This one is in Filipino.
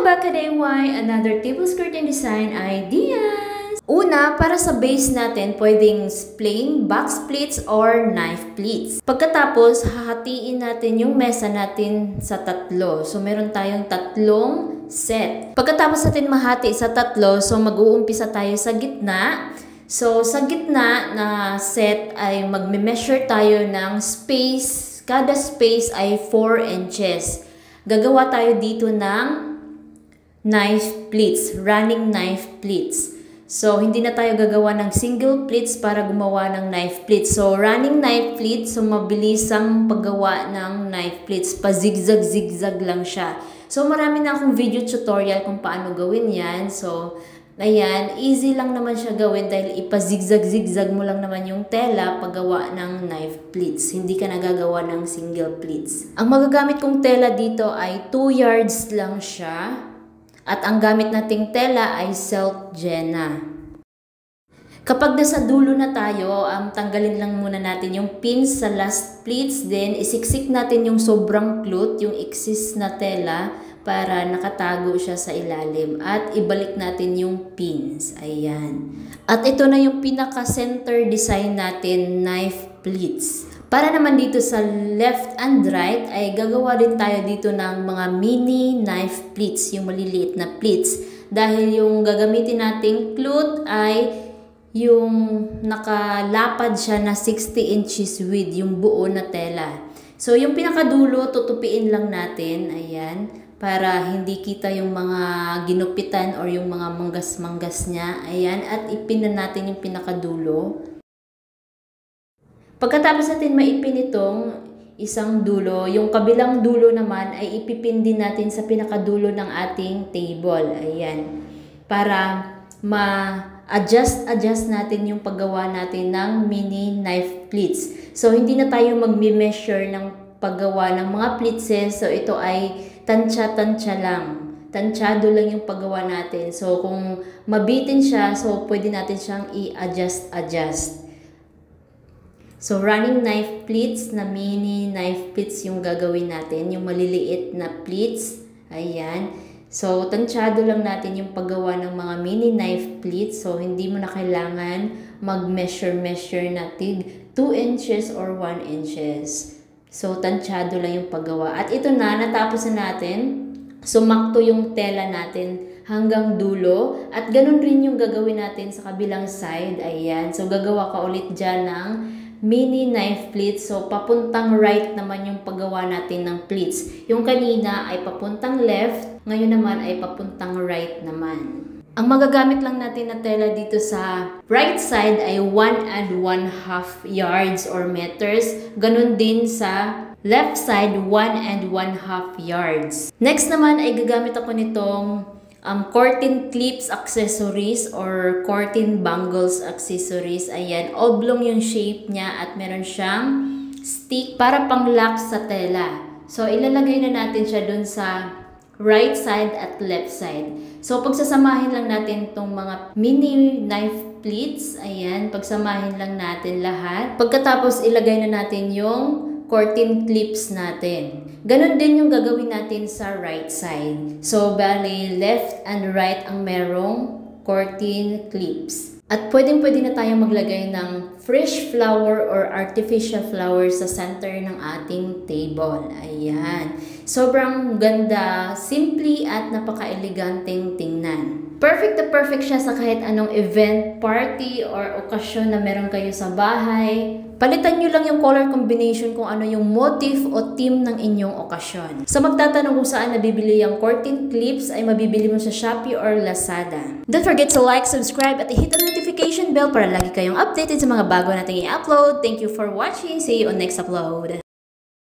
Welcome back to DIY, another table skirting design ideas. Una, para sa base natin, pwedeng plain box pleats or knife pleats. Pagkatapos, hahatiin natin yung mesa natin sa tatlo. So, meron tayong tatlong set. Pagkatapos natin mahati sa tatlo, so mag-uumpisa tayo sa gitna. So, sa gitna na set ay magme-measure tayo ng space. Kada space ay 4 inches. Gagawa tayo dito ng knife pleats, running knife pleats. So, hindi na tayo gagawa ng single pleats para gumawa ng knife pleats. So, running knife pleats, so mabilis ang paggawa ng knife pleats. Pa-zigzag-zigzag lang siya. So, marami na akong video tutorial kung paano gawin yan. So, ayan, easy lang naman siya gawin dahil ipa-zigzag-zigzag mo lang naman yung tela paggawa ng knife pleats. Hindi ka nagagawa ng single pleats. Ang magagamit kong tela dito ay 2 yards lang siya. At ang gamit nating tela ay Silk Jenna. Kapag nasa dulo na tayo, tanggalin lang muna natin yung pins sa last pleats. Then, isiksik natin yung sobrang cloth, yung excess na tela, para nakatago siya sa ilalim. At ibalik natin yung pins. Ayan. At ito na yung pinaka-center design natin, knife pleats. Para naman dito sa left and right, ay gagawa din tayo dito ng mga mini knife pleats, yung maliliit na pleats. Dahil yung gagamitin nating cloth ay yung nakalapad siya na 60 inches width, yung buo na tela. So, yung pinakadulo, tutupiin lang natin, ayan, para hindi kita yung mga ginupitan or yung mga manggas-manggas niya, ayan, at ipin na natin yung pinakadulo. Pagkatapos natin maipin itong isang dulo, yung kabilang dulo naman ay ipipin din natin sa pinakadulo ng ating table. Ayan. Para ma-adjust natin yung paggawa natin ng mini knife pleats. So, hindi na tayo magme-measure ng paggawa ng mga pleatses. So, ito ay tansya-tansya lang. Tansyado lang yung paggawa natin. So, kung mabitin siya, so pwede natin siyang i-adjust. So, running knife pleats na mini knife pleats yung gagawin natin. Yung maliliit na pleats. Ayan. So, tansyado lang natin yung paggawa ng mga mini knife pleats. So, hindi mo na kailangan mag-measure na tig 2 inches or 1 inches. So, tansyado lang yung paggawa. At ito na, natapos na natin. Sumakto yung tela natin hanggang dulo. At ganun rin yung gagawin natin sa kabilang side. Ayan. So, gagawa ka ulit dyan ng mini knife pleats. So, papuntang right naman yung paggawa natin ng pleats. Yung kanina ay papuntang left. Ngayon naman ay papuntang right naman. Ang magagamit lang natin na tela dito sa right side ay 1 1/2 yards or meters. Ganun din sa left side, 1 1/2 yards. Next naman ay gagamit ako nitong curtain clips accessories or curtain bangles accessories. Ayan, oblong yung shape niya at meron siyang stick para pang-lock sa tela. So, ilalagay na natin siya dun sa right side at left side. So, pagsasamahin lang natin itong mga mini knife pleats. Ayan, pagsamahin lang natin lahat. Pagkatapos, ilagay na natin yung curtain clips natin. Ganon din yung gagawin natin sa right side. So, bali, left and right ang merong curtain clips. At pwedeng-pwede na tayo maglagay ng fresh flower or artificial flower sa center ng ating table. Ayan. Sobrang ganda, simple at napaka-eleganteng tingnan. Perfect na perfect siya sa kahit anong event, party, or okasyon na meron kayo sa bahay. Palitan nyo lang yung color combination kung ano yung motif o theme ng inyong okasyon. Sa magtatanong kung saan nabibili yung curtain clips ay mabibili mo sa Shopee or Lazada. Don't forget to like, subscribe, at i-hit ang notification bell para lagi kayong updated sa mga bago nating i-upload. Thank you for watching. See you on next upload.